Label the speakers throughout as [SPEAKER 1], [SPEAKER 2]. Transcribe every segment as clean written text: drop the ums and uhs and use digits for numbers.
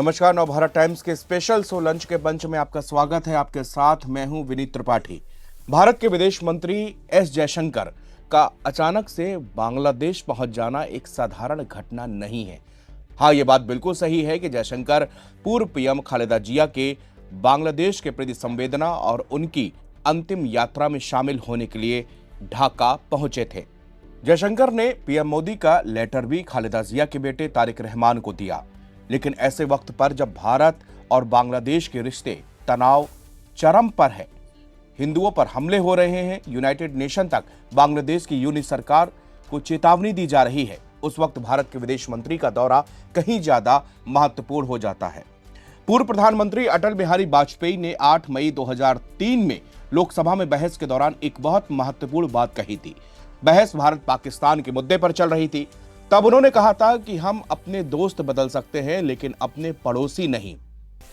[SPEAKER 1] नमस्कार, नवभारत टाइम्स के special show lunch के मंच में आपका स्वागत है। आपके साथ मैं हूं विनीत त्रिपाठी। भारत के विदेश मंत्री एस जयशंकर का अचानक से बांग्लादेश पहुंच जाना एक साधारण घटना नहीं है। हाँ, ये बात बिल्कुल सही है कि जयशंकर पूर्व पीएम खालेदा जिया के बांग्लादेश के प्रति संवेदना और उनकी अंतिम यात्रा में शामिल होने के लिए ढाका पहुंचे थे। जयशंकर ने पीएम मोदी का लेटर भी खालेदा जिया के बेटे तारिक रहमान को दिया, लेकिन ऐसे वक्त पर जब भारत और बांग्लादेश के रिश्ते तनाव चरम पर है, हिंदुओं पर हमले हो रहे हैं, यूनाइटेड नेशन तक बांग्लादेश की यूनिट सरकार को चेतावनी दी जा रही है, उस वक्त भारत के विदेश मंत्री का दौरा कहीं ज्यादा महत्वपूर्ण हो जाता है। पूर्व प्रधानमंत्री अटल बिहारी वाजपेयी ने 8 मई 2003 में लोकसभा में बहस के दौरान एक बहुत महत्वपूर्ण बात कही थी। बहस भारत पाकिस्तान के मुद्दे पर चल रही थी। तब उन्होंने कहा था कि हम अपने दोस्त बदल सकते हैं लेकिन अपने पड़ोसी नहीं।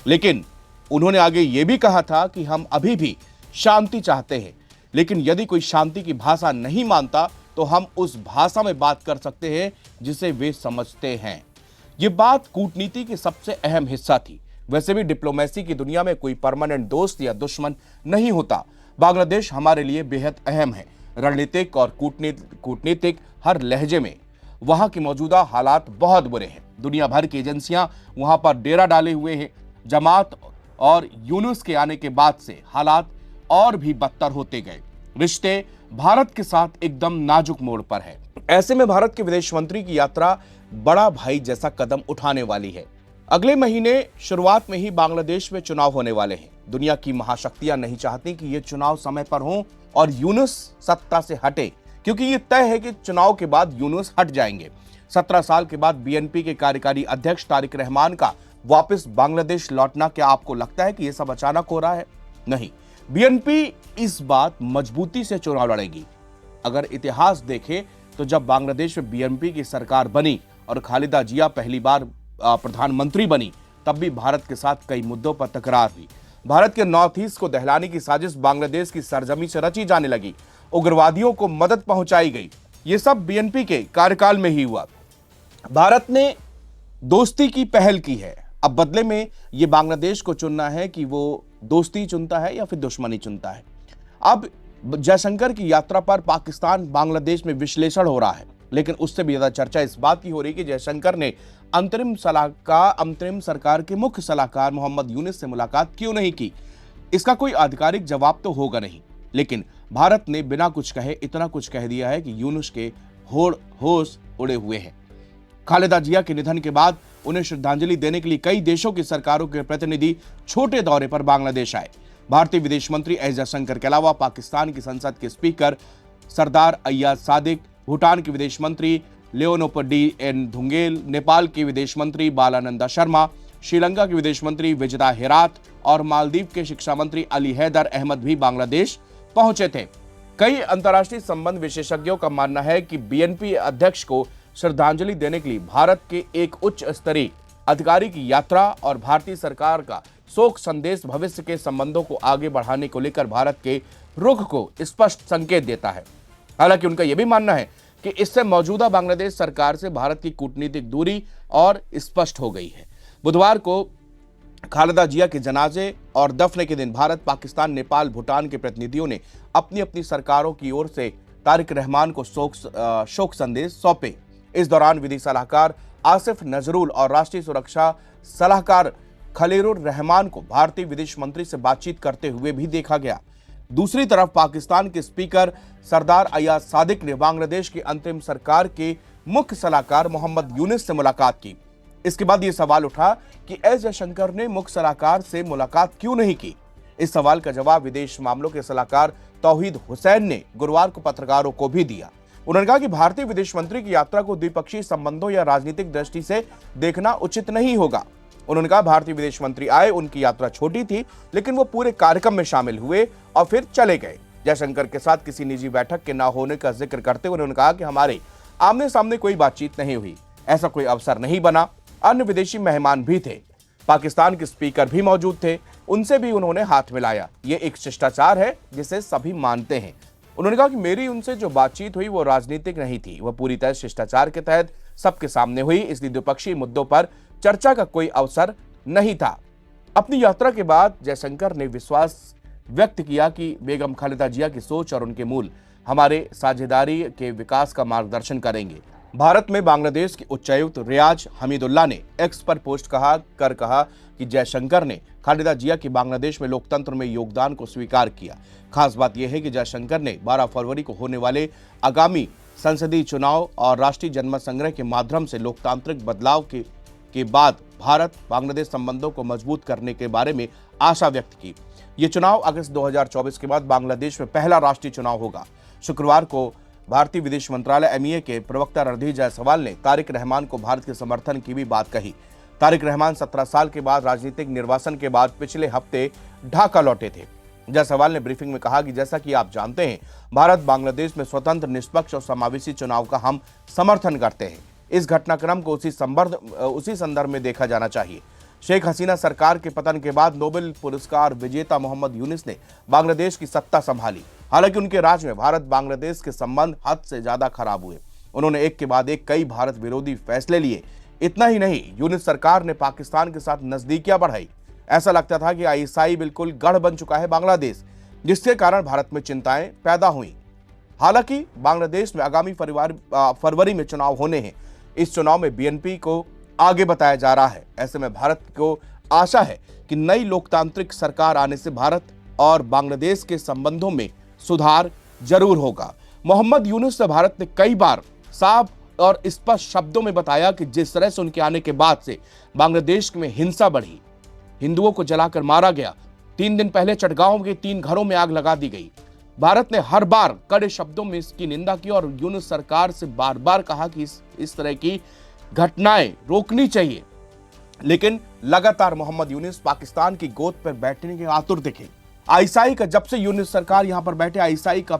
[SPEAKER 1] लेकिन उन्होंने आगे यह भी कहा था कि हम अभी भी शांति चाहते हैं, लेकिन यदि कोई शांति की भाषा नहीं मानता तो हम उस भाषा में बात कर सकते हैं जिसे वे समझते हैं। ये बात कूटनीति की सबसे अहम हिस्सा थी। वैसे भी डिप्लोमेसी की दुनिया में कोई परमानेंट दोस्त या दुश्मन नहीं होता। बांग्लादेश हमारे लिए बेहद अहम है, रणनीतिक और कूटनीतिक हर लहजे में। वहां के मौजूदा हालात बहुत बुरे हैं। दुनिया भर की एजेंसियां वहां पर डेरा डाले हुए हैं। जमात और यूनुस के आने के बाद से हालात और भी बदतर होते गए। रिश्ते भारत के साथ एकदम नाजुक मोड़ पर है। ऐसे में भारत के विदेश मंत्री की यात्रा बड़ा भाई जैसा कदम उठाने वाली है। अगले महीने शुरुआत में ही बांग्लादेश में चुनाव होने वाले हैं। दुनिया की महाशक्तियां नहीं चाहती कि ये चुनाव समय पर हों और यूनुस सत्ता से हटे, क्योंकि ये तय है कि चुनाव के बाद यूनुस हट जाएंगे। 17 साल के बाद बीएनपी के कार्यकारी अध्यक्ष तारिक रहमान का वापस बांग्लादेश लौटना, क्या आपको लगता है कि यह सब अचानक हो रहा है? नहीं, बीएनपी इस बात मजबूती से चुनाव लड़ेगी। अगर इतिहास देखें तो जब बांग्लादेश में बीएनपी की सरकार बनी और खालेदा जिया पहली बार प्रधानमंत्री बनी, तब भी भारत के साथ कई मुद्दों पर तकरार हुई। भारत के नॉर्थ ईस्ट को दहलाने की साजिश बांग्लादेश की सरजमी से रची जाने लगी। उग्रवादियों को मदद पहुंचाई गई। ये सब बीएनपी के कार्यकाल में ही हुआ। भारत ने दोस्ती की पहल की है। अब बदले में ये बांग्लादेश को चुनना है कि वो दोस्ती चुनता है या फिर दुश्मनी चुनता है। अब जयशंकर की यात्रा पर पाकिस्तान बांग्लादेश में विश्लेषण हो रहा है, लेकिन उससे भी ज्यादा चर्चा इस बात की हो रही है कि जयशंकर ने अंतरिम सरकार के मुख्य सलाहकार मोहम्मद यूनुस से मुलाकात क्यों नहीं की। इसका कोई आधिकारिक जवाब तो होगा नहीं, लेकिन भारत ने बिना कुछ कहे इतना कुछ कह दिया है कि यूनुस के होश उड़े हुए हैं। खालेदा जिया के निधन के बाद उन्हें श्रद्धांजलि देने के लिए कई देशों की सरकारों के प्रतिनिधि छोटे दौरे पर बांग्लादेश आए। भारतीय विदेश मंत्री एस जयशंकर के अलावा पाकिस्तान की संसद के स्पीकर सरदार अय्याज सादिक, भूटान के विदेश मंत्री लियोनोपडी एन धुंगेल, नेपाल के विदेश मंत्री बालानंदा शर्मा, श्रीलंका के विदेश मंत्री विजदा हेरात और मालदीव के शिक्षा मंत्री अली हैदर अहमद भी बांग्लादेश पहुंचे थे। कई अंतर्राष्ट्रीय संबंध विशेषज्ञों का मानना है कि बीएनपी अध्यक्ष को श्रद्धांजलि देने के लिए भारत के एक उच्च स्तरीय अधिकारी की यात्रा और भारतीय सरकार का शोक संदेश भविष्य के संबंधों को आगे बढ़ाने को लेकर भारत के रुख को स्पष्ट संकेत देता है। हालांकि उनका यह भी मानना है कि इससे मौजूदा बांग्लादेश सरकार से भारत की कूटनीतिक दूरी और स्पष्ट हो गई है। बुधवार को खालेदा जिया के जनाजे और दफन के दिन भारत, पाकिस्तान, नेपाल, भूटान के प्रतिनिधियों ने अपनी अपनी सरकारों की ओर से तारिक रहमान को शोक संदेश सौंपे। इस दौरान विधि सलाहकार आसिफ नजरुल और राष्ट्रीय सुरक्षा सलाहकार खलीरुर रहमान को भारतीय विदेश मंत्री से बातचीत करते हुए भी देखा गया। दूसरी तरफ पाकिस्तान के स्पीकर सरदार अय्याज सादिक ने बांग्लादेश की अंतरिम सरकार के मुख्य सलाहकार मोहम्मद यूनुस से मुलाकात की। इसके बाद यह सवाल उठा कि एस जयशंकर ने मुख्य सलाहकार से मुलाकात क्यों नहीं की। इस सवाल का जवाब विदेश मामलों के सलाहकार तौहीद हुसैन ने गुरुवार को पत्रकारों को भी दिया। उन्होंने कहा कि भारतीय विदेश मंत्री की यात्रा को द्विपक्षीय संबंधों या राजनीतिक दृष्टि से देखना उचित नहीं होगा। उन्होंने कहा भारतीय विदेश मंत्री आए, उनकी यात्रा छोटी थी, लेकिन वो पूरे कार्यक्रम में शामिल हुए और फिर चले गए। जयशंकर के साथ किसी निजी बैठक के न होने का जिक्र करते हुए उन्होंने कहा कि हमारे आमने सामने कोई बातचीत नहीं हुई, ऐसा कोई अवसर नहीं बना। अन्य विदेशी मेहमान भी थे, पाकिस्तान के स्पीकर भी मौजूद थे, उनसे भी उन्होंने हाथ मिलाया। ये एक शिष्टाचार है जिसे सभी मानते हैं। उन्होंने कहा कि मेरी उनसे जो बातचीत हुई वो राजनीतिक नहीं थी, वह पूरी तरह शिष्टाचार के तहत सबके सामने हुई, इसलिए द्विपक्षीय मुद्दों पर चर्चा का कोई अवसर नहीं था। अपनी यात्रा के बाद जयशंकर ने विश्वास व्यक्त किया कि बेगम खालेदा जिया की सोच और उनके मूल हमारे साझेदारी के विकास का मार्गदर्शन करेंगे। भारत में बांग्लादेश के उच्चायुक्त रियाज हमीदुल्लाह ने एक्स पर पोस्ट कहा कि जयशंकर ने खालेदा जिया की बांग्लादेश में लोकतंत्र में योगदान को स्वीकार किया। खास बात यह है कि जयशंकर ने 12 फरवरी को होने वाले आगामी संसदीय चुनाव और राष्ट्रीय जनमत संग्रह के माध्यम से लोकतांत्रिक बदलाव के बाद भारत बांग्लादेश संबंधों को मजबूत करने के बारे में आशा व्यक्त की। ये चुनाव अगस्त 2024 के बाद बांग्लादेश में पहला राष्ट्रीय चुनाव होगा। शुक्रवार को भारतीय विदेश मंत्रालय MEA के प्रवक्ता रणधीर जायसवाल ने तारिक रहमान को भारत के समर्थन की भी बात कही। तारिक रहमान 17 साल के बाद राजनीतिक निर्वासन के बाद पिछले हफ्ते ढाका लौटे थे। जायसवाल ने ब्रीफिंग में कहा कि जैसा कि आप जानते हैं, भारत बांग्लादेश में स्वतंत्र, निष्पक्ष और समावेशी चुनाव का हम समर्थन करते हैं। इस घटनाक्रम को उसी संदर्भ में देखा जाना चाहिए। शेख हसीना सरकार के पतन के बाद नोबेल पुरस्कार विजेता मोहम्मद यूनुस ने बांग्लादेश की सत्ता संभाली। हालांकि उनके राज में भारत बांग्लादेश के संबंध हद से ज्यादा खराब हुए। उन्होंने एक के बाद एक कई भारत विरोधी फैसले लिए। इतना ही नहीं, यूनुस सरकार ने पाकिस्तान के साथ नजदीकियां बढ़ाई। ऐसा लगता था कि ISI बिल्कुल गढ़ बन चुका है बांग्लादेश, जिसके कारण भारत में चिंताएं पैदा हुई। हालांकि बांग्लादेश में आगामी फरवरी में चुनाव होने हैं। इस चुनाव में BNP को आगे बताया जा रहा है। ऐसे में भारत को आशा है कि नई लोकतांत्रिक सरकार आने से भारत और बांग्लादेश के संबंधों में सुधार जरूर होगा। मोहम्मद यूनुस से भारत ने कई बार साफ और स्पष्ट शब्दों में बताया कि जिस तरह से उनके आने के बाद से बांग्लादेश में हिंसा बढ़ी, हिंदुओं को जलाकर मारा गया, 3 दिन पहले चटगांव के 3 घरों में आग लगा दी गई। भारत ने हर बार कड़े शब्दों में इसकी निंदा की और यूनुस सरकार से बार बार कहा कि इस तरह की घटनाएं रोकनी चाहिए। लेकिन लगातार मोहम्मद यूनुस पाकिस्तान की गोद पर बैठने के आतुर दिखे। ISI का जब से यूनुस सरकार यहां पर बैठे, ISI का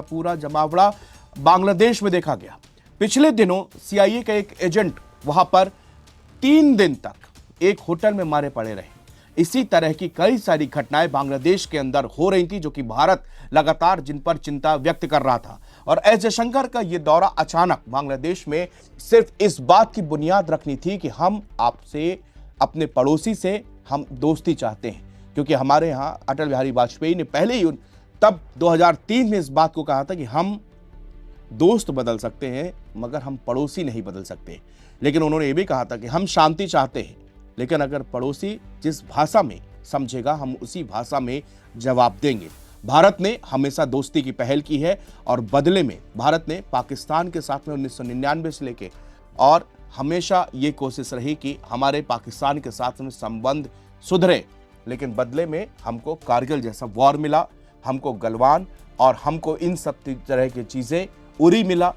[SPEAKER 1] पूरा जमावड़ा बांग्लादेश में देखा गया। पिछले दिनों CIA का एक एजेंट वहां पर 3 दिन तक एक होटल में मारे पड़े रहे। इसी तरह की कई सारी घटनाएं बांग्लादेश के अंदर हो रही थी, जो कि भारत लगातार जिन पर चिंता व्यक्त कर रहा था। और एस जयशंकर का यह दौरा अचानक बांग्लादेश में सिर्फ इस बात की बुनियाद रखनी थी कि हम आपसे, अपने पड़ोसी से हम दोस्ती चाहते हैं, क्योंकि हमारे यहाँ अटल बिहारी वाजपेयी ने पहले ही तब 2003 में इस बात को कहा था कि हम दोस्त बदल सकते हैं मगर हम पड़ोसी नहीं बदल सकते। लेकिन उन्होंने ये भी कहा था कि हम शांति चाहते हैं, लेकिन अगर पड़ोसी जिस भाषा में समझेगा हम उसी भाषा में जवाब देंगे। भारत ने हमेशा दोस्ती की पहल की है और बदले में भारत ने पाकिस्तान के साथ में 1999 से लेके और हमेशा ये कोशिश रही कि हमारे पाकिस्तान के साथ में संबंध सुधरे। लेकिन बदले में हमको कारगिल जैसा वॉर मिला, हमको गलवान और हमको इन सब तरह की चीजें उरी मिला।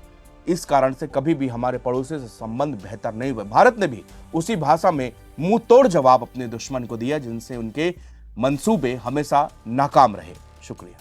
[SPEAKER 1] इस कारण से कभी भी हमारे पड़ोसी से संबंध बेहतर नहीं हुए। भारत ने भी उसी भाषा में मुंह तोड़ जवाब अपने दुश्मन को दिया, जिनसे उनके मंसूबे हमेशा नाकाम रहे। शुक्रिया।